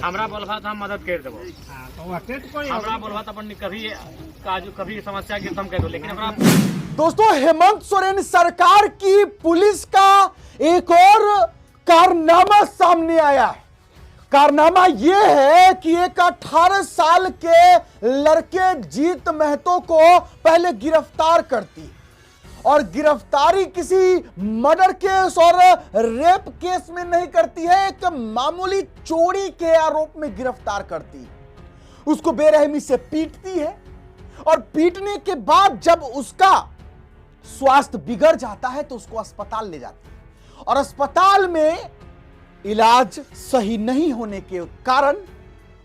हमरा बोलबा तो हम मदद कर देबो। हमरा बोलबा तो अपन कभी समस्या के खत्म कर दो, लेकिन हमरा दोस्तों, हेमंत सोरेन सरकार की पुलिस का एक और कारनामा सामने आया है। कारनामा यह है कि एक 18 साल के लड़के जीत महतो को पहले गिरफ्तार करती और गिरफ्तारी किसी मर्डर केस और रेप केस में नहीं करती है, एक मामूली चोरी के आरोप में गिरफ्तार करती, उसको बेरहमी से पीटती है और पीटने के बाद जब उसका स्वास्थ्य बिगड़ जाता है तो उसको अस्पताल ले जाती है और अस्पताल में इलाज सही नहीं होने के कारण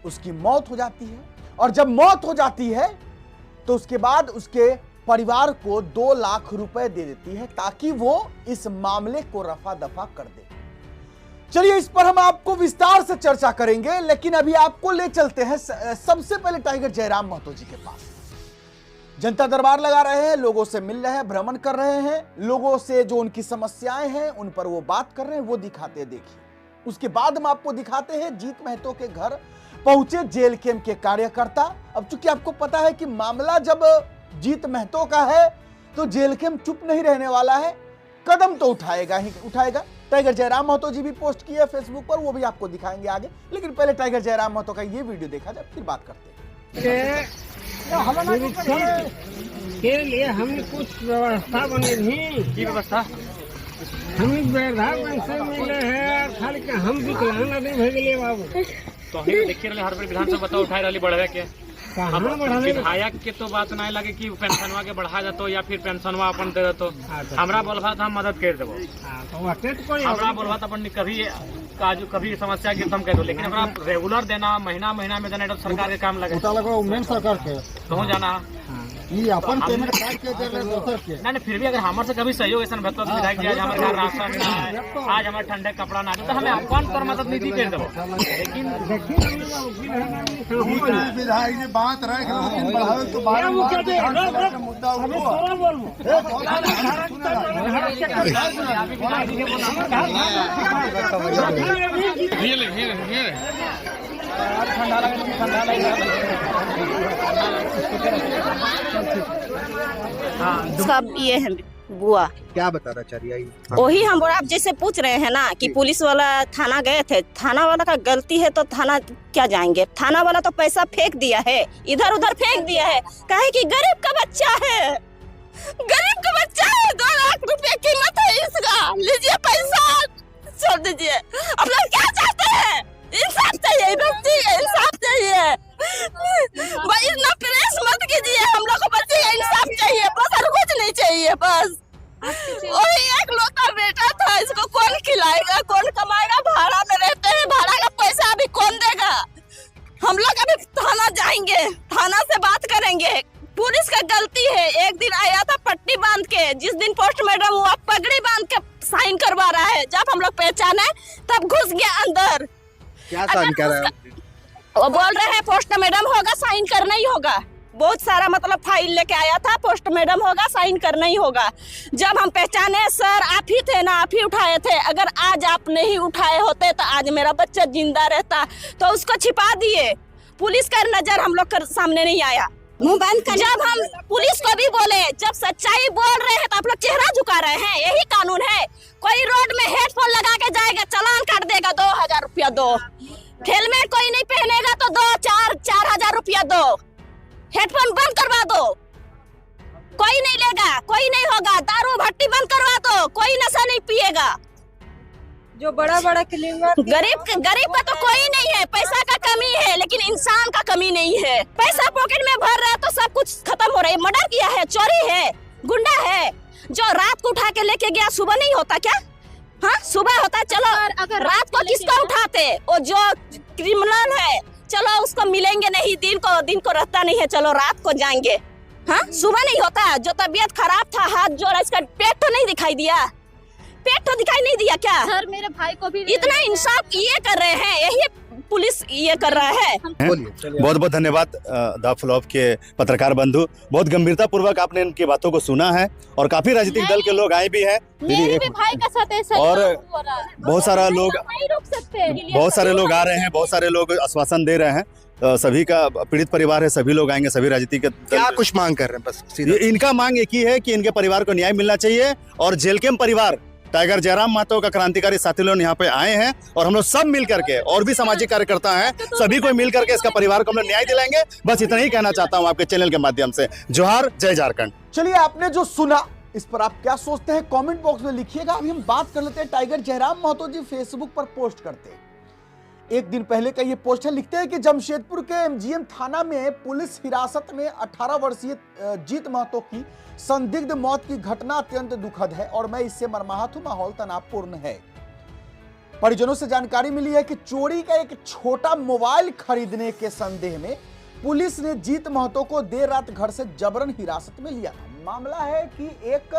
उसकी मौत हो जाती है। और जब मौत हो जाती है तो उसके बाद उसके परिवार को 2 लाख रुपए दे देती है ताकि वो इस मामले को रफा दफा कर दे। चलिए, इस पर हम आपको विस्तार से चर्चा करेंगे, लेकिन अभी आपको ले चलते हैं सबसे पहले टाइगर जयराम महतो जी के पास। जनता दरबार लगा रहे हैं, लोगों से मिल रहे हैं, भ्रमण कर रहे हैं, लोगों से जो उनकी समस्याएं हैं उन पर वो बात कर रहे हैं, वो दिखाते हैं। देखिए, उसके बाद हम आपको दिखाते हैं जीत महतो के घर पहुंचे जेल कैंप के कार्यकर्ता। अब चूंकि आपको पता है कि मामला जब जीत महतो का है तो जेल कैंप चुप नहीं रहने वाला है, कदम तो उठाएगा ही उठाएगा। टाइगर जयराम महतो जी भी पोस्ट किए फेसबुक पर, वो भी आपको दिखाएंगे आगे, लेकिन पहले टाइगर जयराम महतो का ये वीडियो देखा जाए, फिर बात करते हैं। के लिए हमने कुछ व्यवस्था बनी थी। की व्यवस्था हम वृद्धा पेंशन मिले है, खाली के हम विकलांग आदमी भेजलिए बाबू। तो हम देखिए रहे हर बार विधानसभा बता उठाई रही बढ़ावे के, कहाँ बढ़ाने विधायक के तो बात नहीं लगे कि पेंशनवा के बढ़ा जातो या फिर पेंशनवा अपन दे देतो। हमरा बोलबा तो हम मदद कर देबो। हमरा बोलबा तो अपन कभी समस्या के खत्म कर दो, लेकिन हमरा रेगुलर देना, महीना में देना तो सरकार के काम लगे। मेन सरकार के कहूँ जाना ये अपन पेमेंट काट के दे दोसर के नहीं, फिर भी अगर हमारे से कभी सहयोग ऐसा भेजता तो विधायक जी आज हमारे घर राशन ना है, आज हमारे ठंडे कपड़ा ना तो हमें अपन पर मदद नहीं कर देबो। लेकिन विधायक ने बात रख लेकिन बढ़ावे तो बार मुद्दा सब ये है बुआ। क्या बता रहा चरिया? वही हम आप जैसे पूछ रहे हैं ना कि पुलिस वाला थाना गए थे, थाना वाला का गलती है तो थाना क्या जाएंगे? थाना वाला तो पैसा फेंक दिया है, इधर उधर फेंक दिया है, काहे कि गरीब का बच्चा है, गरीब का बच्चा है। 2 लाख रुपए कीमत है इसका, लीजिए पैसा, छोड़ दीजिए। अब लोग क्या चाहते हैं? इंसाफ चाहिए, बच्ची इंसाफ चाहिए भाई, इतना प्रेस मत कीजिए, हम लोग को बच्ची का इंसाफ चाहिए बस, और कुछ नहीं चाहिए बस। वही एक लौता बेटा था, इसको कौन खिलाएगा, कौन कमाएगा? भाड़ा में रहते हैं, भाड़ा का पैसा अभी कौन देगा? हम लोग अभी थाना जाएंगे, थाना से बात करेंगे। पुलिस का गलती है, एक दिन आया था पट्टी बांध के, जिस दिन पोस्टमार्टम हुआ पगड़ी बांध के साइन करवा रहा है, जब हम लोग पहचाने तब घुस गया अंदर। क्या साइन कर रहा है? वो बोल रहे हैं पोस्टमार्टम होगा, साइन करना ही होगा। बहुत सारा मतलब फाइल लेके आया था, पोस्टमार्टम होगा, साइन करना ही होगा। जब हम पहचाने, सर आप ही थे ना, आप ही उठाए थे, अगर आज आप नहीं उठाए होते तो आज मेरा बच्चा जिंदा रहता, तो उसको छिपा दिए। पुलिस का नजर हम लोग के सामने नहीं आया, मुंह बंद कर। जब हम पुलिस को भी बोले, जब सच्चाई बोल रहे हैं तो आप लोग चेहरा झुका रहे हैं। यही कानून है। कोई रोड में हेडफोन लगा के जाएगा, चालान काट देगा, 2000 रुपया दो। हेलमेट कोई नहीं पहनेगा तो 4,000 रुपया दो। हेडफोन बंद करवा दो, कोई नहीं लेगा, कोई नहीं होगा। दारू भट्टी बंद करवा दो, कोई नशा नहीं पिएगा। जो बड़ा क्लीनर गरीब का तो कोई नहीं है, पैसा का कमी है, लेकिन इंसान का कमी नहीं है। पैसा पॉकेट में भर रहा है तो सब कुछ खत्म हो रहा है। मर्डर किया है, चोरी है, गुंडा है, जो रात को उठा के लेके गया, सुबह नहीं होता क्या? हाँ, सुबह होता है। चलो अगर रात को किसको उठाते? वो जो क्रिमिनल है, चलो उसको मिलेंगे नहीं, दिन को रहता नहीं है, चलो रात को जाएंगे। हाँ, सुबह नहीं होता। जो तबीयत खराब था, हाथ जोड़ा, इसका पेट तो नहीं दिखाई दिया? पेट तो दिखाई नहीं दिया क्या? सर मेरे भाई को भी इतना इंसाफ ये कर रहे हैं, यही पुलिस ये कर रहा है। बोलिए। बहुत बहुत धन्यवाद द फ्लॉप के पत्रकार बंधु, बहुत गंभीरता पूर्वक आपने इनकी बातों को सुना है और काफी राजनीतिक दल के लोग आए भी हैं। मेरे भी भाई का साथ ऐसा और हो रहा है। बहुत सारा लोग नहीं रोक सकते। बहुत सारे लोग आ रहे हैं, बहुत सारे लोग आश्वासन दे रहे हैं। सभी का पीड़ित परिवार है, सभी लोग आएंगे, सभी राजनीतिक क्या कुछ मांग कर रहे हैं? बस सीधा। इनका मांग एक ही है कि इनके परिवार को न्याय मिलना चाहिए और जेल कैंप परिवार टाइगर जयराम महतो का क्रांतिकारी साथी लोग यहाँ पे आए हैं और हम लोग सब मिल करके और भी सामाजिक कार्यकर्ता हैं, सभी को मिल करके इसका परिवार को हम लोग न्याय दिलाएंगे। बस इतना ही कहना चाहता हूँ आपके चैनल के माध्यम से। जोहार, जय झारखंड। चलिए, आपने जो सुना इस पर आप क्या सोचते हैं कमेंट बॉक्स में लिखिएगा। अभी हम बात कर लेते हैं, टाइगर जयराम महतो जी फेसबुक पर पोस्ट करते हैं। एक दिन पहले का ये पोस्ट है, लिखते हैं कि जमशेदपुर के एमजीएम थाना में पुलिस हिरासत में 18 वर्षीय जीत महतो की संदिग्ध मौत की घटना अत्यंत दुखद है और मैं इससे मर्माहत हूं। माहौल तनावपूर्ण है। परिजनों से जानकारी मिली है कि चोरी का एक छोटा मोबाइल खरीदने के संदेह में पुलिस ने जीत महतो को देर रात घर से जबरन हिरासत में लिया। मामला है कि एक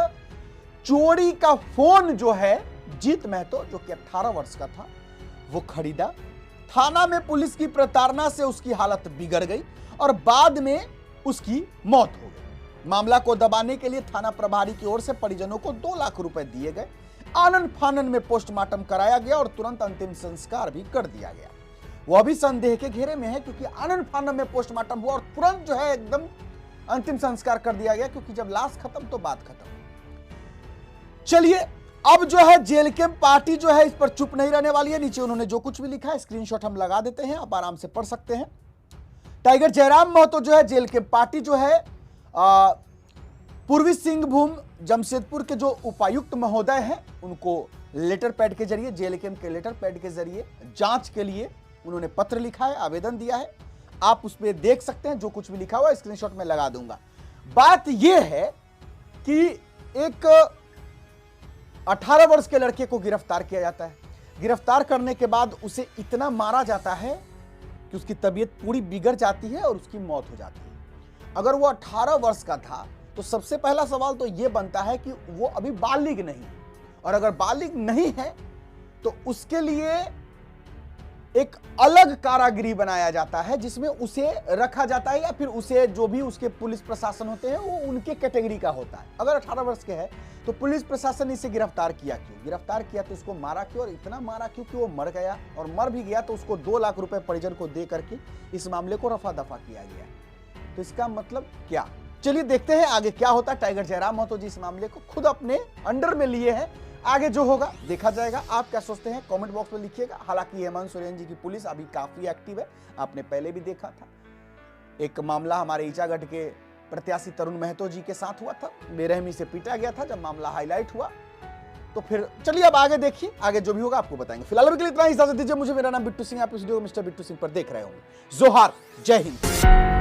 चोरी का फोन जो है जीत महतो, जो कि 18 वर्ष का था, वो खरीदा। थाना में पुलिस की प्रताड़ना से उसकी हालत बिगड़ गई और बाद में उसकी मौत हो गई। मामला को दबाने के लिए थाना प्रभारी की ओर से परिजनों को 2 लाख रुपए दिए गए। आनन फानन में पोस्टमार्टम कराया गया और तुरंत अंतिम संस्कार भी कर दिया गया। वह भी संदेह के घेरे में है क्योंकि आनन फानन में पोस्टमार्टम हुआ और तुरंत जो है एकदम अंतिम संस्कार कर दिया गया, क्योंकि जब लाश खत्म तो बात खत्म। चलिए, अब जो है जेल कैंप पार्टी जो है इस पर चुप नहीं रहने वाली है। नीचे उन्होंने जो कुछ भी लिखा है स्क्रीनशॉट हम लगा देते हैं, आप आराम से पढ़ सकते हैं। टाइगर जयराम महतो जो है जेल कैंप पार्टी जो है पूर्वी सिंहभूम जमशेदपुर के जो उपायुक्त महोदय हैं उनको लेटर पैड के जरिए, जेल कैंप के लेटर पैड के जरिए जांच के लिए उन्होंने पत्र लिखा है, आवेदन दिया है। आप उस पर देख सकते हैं, जो कुछ भी लिखा हुआ है स्क्रीनशॉट में लगा दूंगा। बात यह है कि एक 18 वर्ष के लड़के को गिरफ्तार किया जाता है। गिरफ्तार करने के बाद उसे इतना मारा जाता है कि उसकी तबीयत पूरी बिगड़ जाती है और उसकी मौत हो जाती है। अगर वो 18 वर्ष का था तो सबसे पहला सवाल तो यह बनता है कि वो अभी बालिग नहीं, और अगर बालिग नहीं है तो उसके लिए एक अलग कारागिरी बनाया जाता है जिसमें उसे रखा जाता है, या फिर उसे जो भी उसके पुलिस प्रशासन होते हैं वो उनके कैटेगरी का होता है। अगर 18 वर्ष के है तो पुलिस प्रशासन इसे गिरफ्तार किया क्यों? गिरफ्तार किया तो उसको मारा क्यों, और इतना मारा क्यों कि वो मर गया, और मर भी गया तो उसको 2 लाख रुपए परिजन को दे करके इस मामले को रफा दफा किया गया। तो इसका मतलब क्या? चलिए देखते हैं आगे क्या होता है। टाइगर जयराम महतो जी इस मामले को खुद अपने अंडर में लिए हैं, आगे जो होगा देखा जाएगा। आप क्या सोचते हैं कमेंट बॉक्स में लिखिएगा। हालांकि हेमंत सोरेन जी की पुलिस अभी काफी एक्टिव है, आपने पहले भी देखा था। एक मामला हमारे ईचागढ़ के प्रत्याशी तरुण महतो जी के साथ हुआ था, बेरहमी से पीटा गया था। जब मामला हाईलाइट हुआ तो फिर चलिए अब आगे देखिए, आगे जो भी होगा आपको बताएंगे। फिलहाल अभी के लिए इतना ही, इजाजत दीजिए मुझे। मेरा नाम बिट्टू सिंह, आप इस वीडियो को मिस्टर बिट्टू सिंह पर देख रहे होंगे। जोहार, जय हिंद।